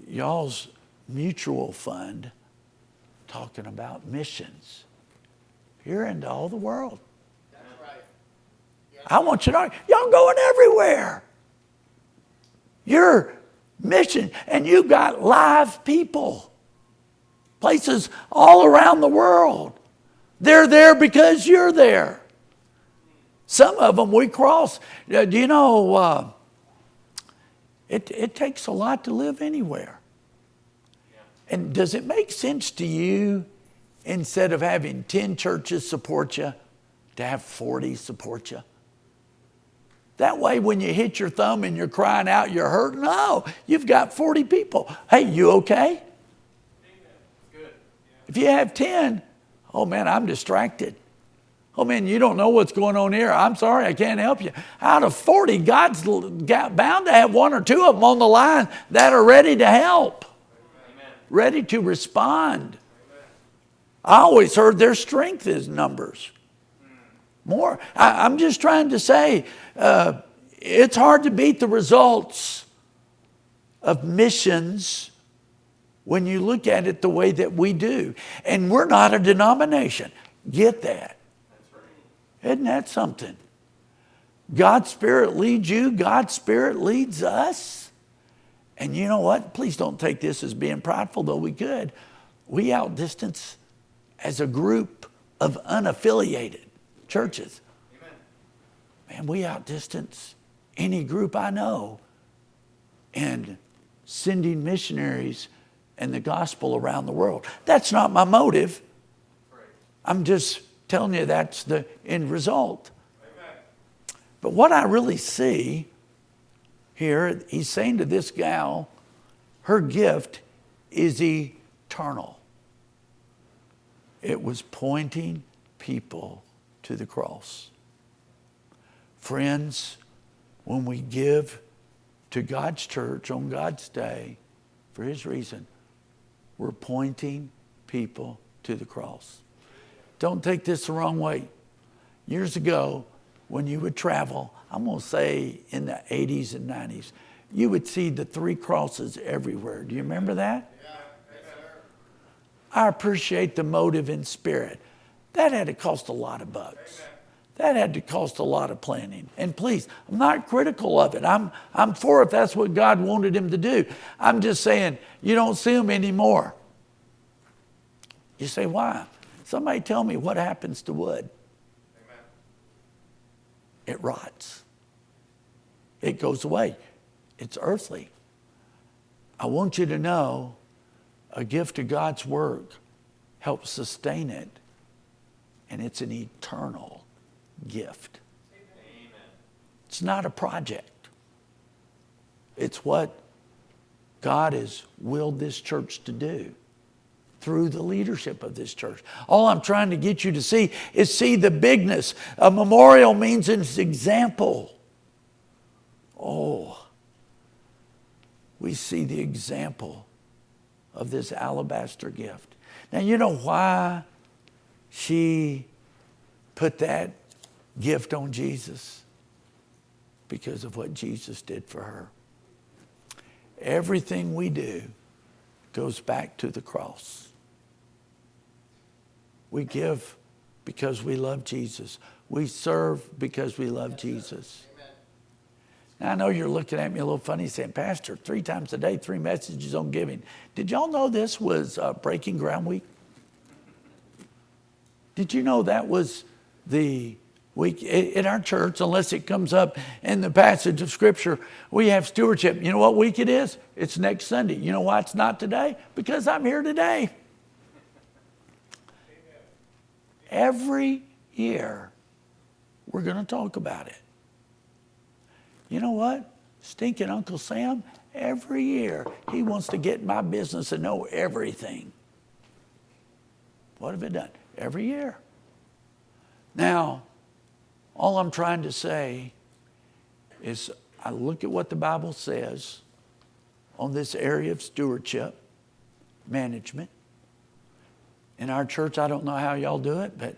Y'all's mutual fund talking about missions. You're into all the world. That's right. I want you to know, y'all going everywhere. Your mission, and you got live people. Places all around the world. They're there because you're there. Some of them we cross. Do you know, it takes a lot to live anywhere. And does it make sense to you, instead of having 10 churches support you, to have 40 support you? That way, when you hit your thumb and you're crying out, you're hurt, no, you've got 40 people. Hey, you okay? If you have 10, oh man, I'm distracted. Oh man, you don't know what's going on here. I'm sorry, I can't help you. Out of 40, God's bound to have 1 or 2 of them on the line that are ready to help. Amen. Ready to respond. Amen. I always heard their strength is numbers. More. I'm just trying to say, it's hard to beat the results of missions when you look at it the way that we do. And we're not a denomination. Get that. That's right. Isn't that something? God's Spirit leads you. God's Spirit leads us. And you know what? Please don't take this as being prideful, though we could. We outdistance as a group of unaffiliated churches. Amen. Man, we outdistance any group I know in sending missionaries and the gospel around the world. That's not my motive. I'm just telling you that's the end result. Amen. But what I really see here, he's saying to this gal, her gift is eternal. It was pointing people to the cross. Friends, when we give to God's church on God's day for His reason, we're pointing people to the cross. Don't take this the wrong way. Years ago, when you would travel, I'm going to say in the 80s and 90s, you would see the 3 crosses everywhere. Do you remember that? Yeah. I appreciate the motive and spirit. That had to cost a lot of bucks. Amen. That had to cost a lot of planning. And please, I'm not critical of it. I'm for if that's what God wanted him to do. I'm just saying, you don't see them anymore. You say, why? Somebody tell me what happens to wood. Amen. It rots. It goes away. It's earthly. I want you to know a gift of God's work helps sustain it. And it's an eternal gift. Amen. It's not a project. It's what God has willed this church to do through the leadership of this church. All I'm trying to get you to see is see the bigness. A memorial means an example. Oh, we see the example of this alabaster gift. Now, you know why she put that gift on Jesus? Because of what Jesus did for her. Everything we do goes back to the cross. We give because we love Jesus. We serve because we love Jesus. Amen. Now, I know you're looking at me a little funny saying, Pastor, 3 times a day, 3 messages on giving. Did y'all know this was Breaking Ground Week? Did you know that was the week in our church, unless it comes up in the passage of Scripture, we have stewardship. You know what week it is? It's next Sunday. You know why it's not today? Because I'm here today. Every year we're going to talk about it. You know what? Stinking Uncle Sam, every year he wants to get in my business and know everything. What have I done? Every year. Now, all I'm trying to say is I look at what the Bible says on this area of stewardship, management. In our church, I don't know how y'all do it, but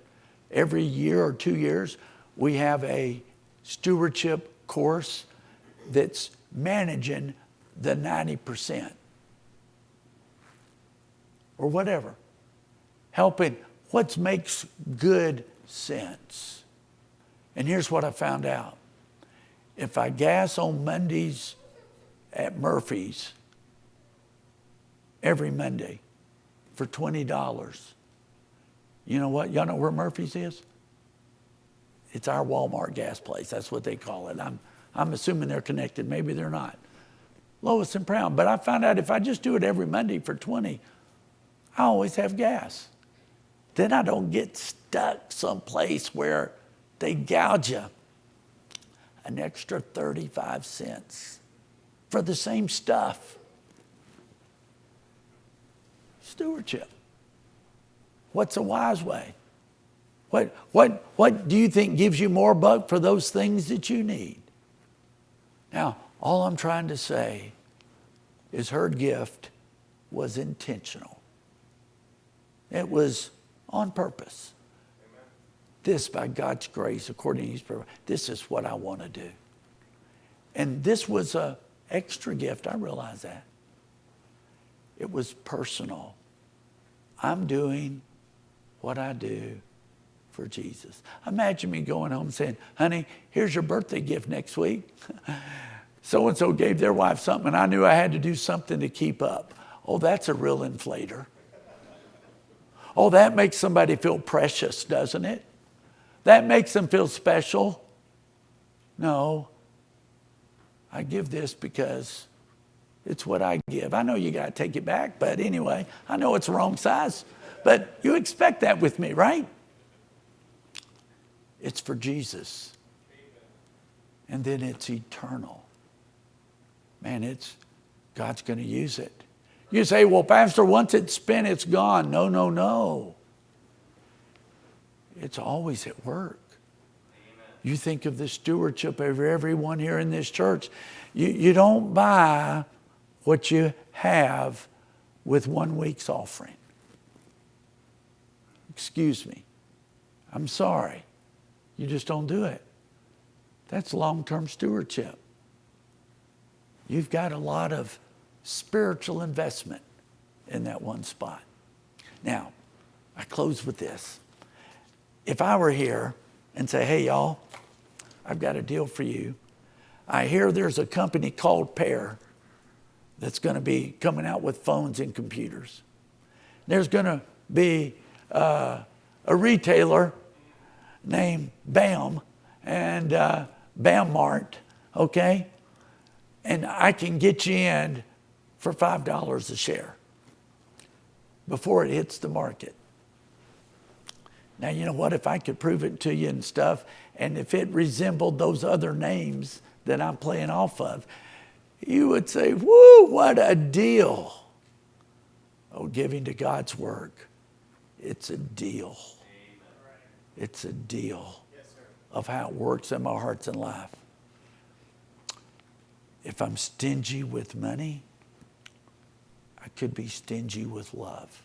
every year or 2 years, we have a stewardship course that's managing the 90% or whatever. Helping what makes good sense. And here's what I found out. If I gas on Mondays at Murphy's every Monday for $20, you know what? Y'all know where Murphy's is? It's our Walmart gas place. That's what they call it. I'm assuming they're connected. Maybe they're not. Lois and Brown. But I found out if I just do it every Monday for $20, I always have gas. Then I don't get stuck someplace where they gouge you an extra 35 cents for the same stuff. Stewardship. What's a wise way? What do you think gives you more buck for those things that you need? Now, all I'm trying to say is her gift was intentional. It was on purpose. Amen. This, by God's grace, according to His purpose, this is what I want to do. And this was an extra gift. I realize that. It was personal. I'm doing what I do for Jesus. Imagine me going home saying, honey, here's your birthday gift next week. So-and-so gave their wife something, and I knew I had to do something to keep up. Oh, that's a real inflator. Oh, that makes somebody feel precious, doesn't it? That makes them feel special. No, I give this because it's what I give. I know you got to take it back, but anyway, I know it's the wrong size, but you expect that with me, right? It's for Jesus. And then it's eternal. Man, God's going to use it. You say, well, Pastor, once it's spent, it's gone. No. It's always at work. Amen. You think of the stewardship of everyone here in this church. You don't buy what you have with 1 week's offering. Excuse me. I'm sorry. You just don't do it. That's long-term stewardship. You've got a lot of spiritual investment in that one spot. Now, I close with this. If I were here and say, hey, y'all, I've got a deal for you. I hear there's a company called Pear that's going to be coming out with phones and computers. There's going to be a retailer named BAM and BAM Mart, okay? And I can get you in for $5 a share before it hits the market. Now, you know what? If I could prove it to you and stuff, and if it resembled those other names that I'm playing off of, you would say, woo, what a deal. Oh, giving to God's work, it's a deal. It's a deal of how it works in my hearts and life. If I'm stingy with money, I could be stingy with love.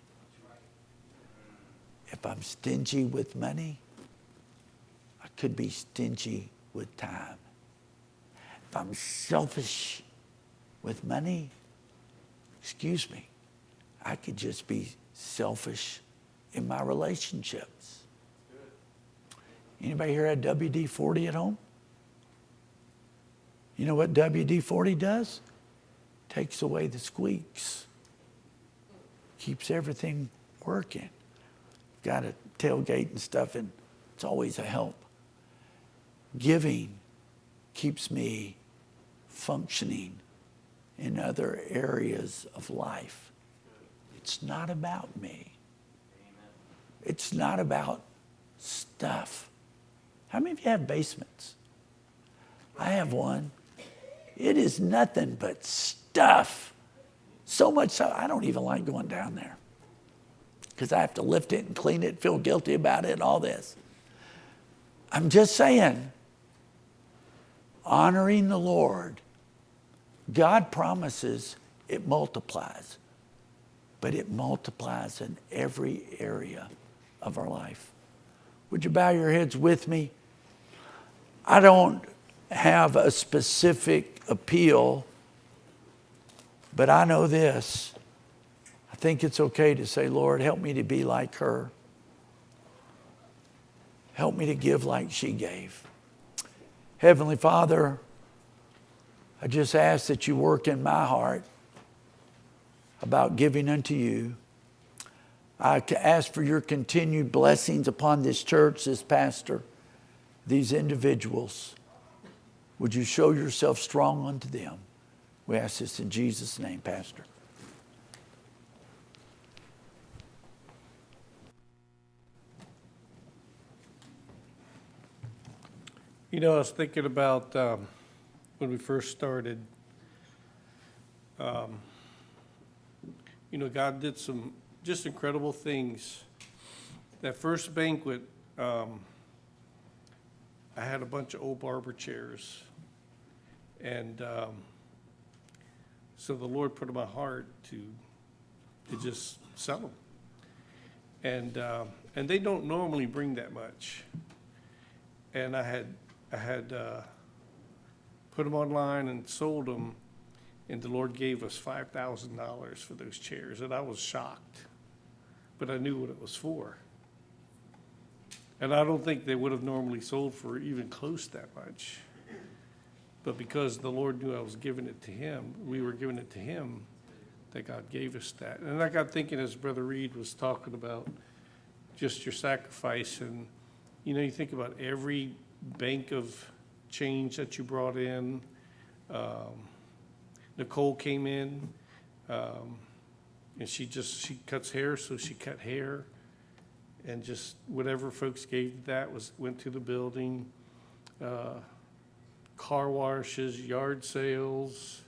If I'm stingy with money, I could be stingy with time. If I'm selfish with money, excuse me, I could just be selfish in my relationships. Anybody here had WD-40 at home? You know what WD-40 does? Takes away the squeaks. Keeps everything working. Got a tailgate and stuff, and it's always a help. Giving keeps me functioning in other areas of life. It's not about me. It's not about stuff. How many of you have basements? I have one. It is nothing but stuff. So much so, I don't even like going down there because I have to lift it and clean it, feel guilty about it, and all this. I'm just saying, honoring the Lord, God promises it multiplies, but it multiplies in every area of our life. Would you bow your heads with me? I don't have a specific appeal, but I know this. I think it's okay to say, Lord, help me to be like her. Help me to give like she gave. Heavenly Father, I just ask that you work in my heart about giving unto you. I ask for your continued blessings upon this church, this pastor, these individuals. Would you show yourself strong unto them? We ask this in Jesus' name, Pastor. You know, I was thinking about when we first started, you know, God did some just incredible things. That first banquet, I had a bunch of old barber chairs. And so the Lord put in my heart to just sell them. And they don't normally bring that much. And I had put them online and sold them, and the Lord gave us $5,000 for those chairs, and I was shocked, but I knew what it was for. And I don't think they would have normally sold for even close that much. But because the Lord knew I was giving it to him, we were giving it to him, that God gave us that. And I got thinking as Brother Reed was talking about just your sacrifice, and you know, you think about every bank of change that you brought in. Nicole came in, and she cuts hair, so she cut hair, and just whatever folks gave that went to the building. Car washes, yard sales,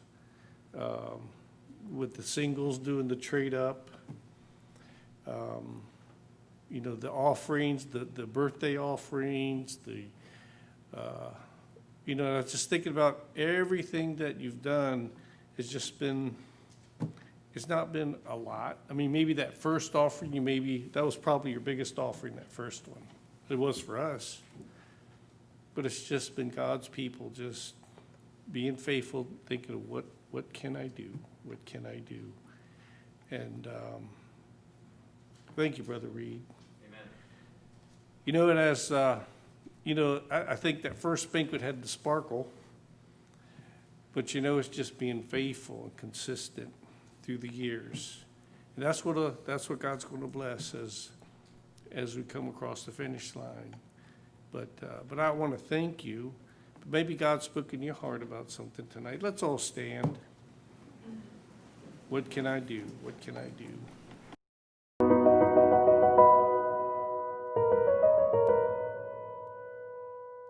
with the singles doing the trade up. You know, the offerings, the birthday offerings, you know, I was just thinking about everything that you've done. It's just been, it's not been a lot. I mean, maybe that first offering, that was probably your biggest offering, that first one. It was for us. But it's just been God's people just being faithful, thinking of what can I do? What can I do? And thank you, Brother Reed. Amen. You know, and as, you know, I think that first banquet had the sparkle, but you know, it's just being faithful and consistent through the years. And that's what God's going to bless as we come across the finish line. But I want to thank you. Maybe God spoke in your heart about something tonight. Let's all stand. What can I do? What can I do?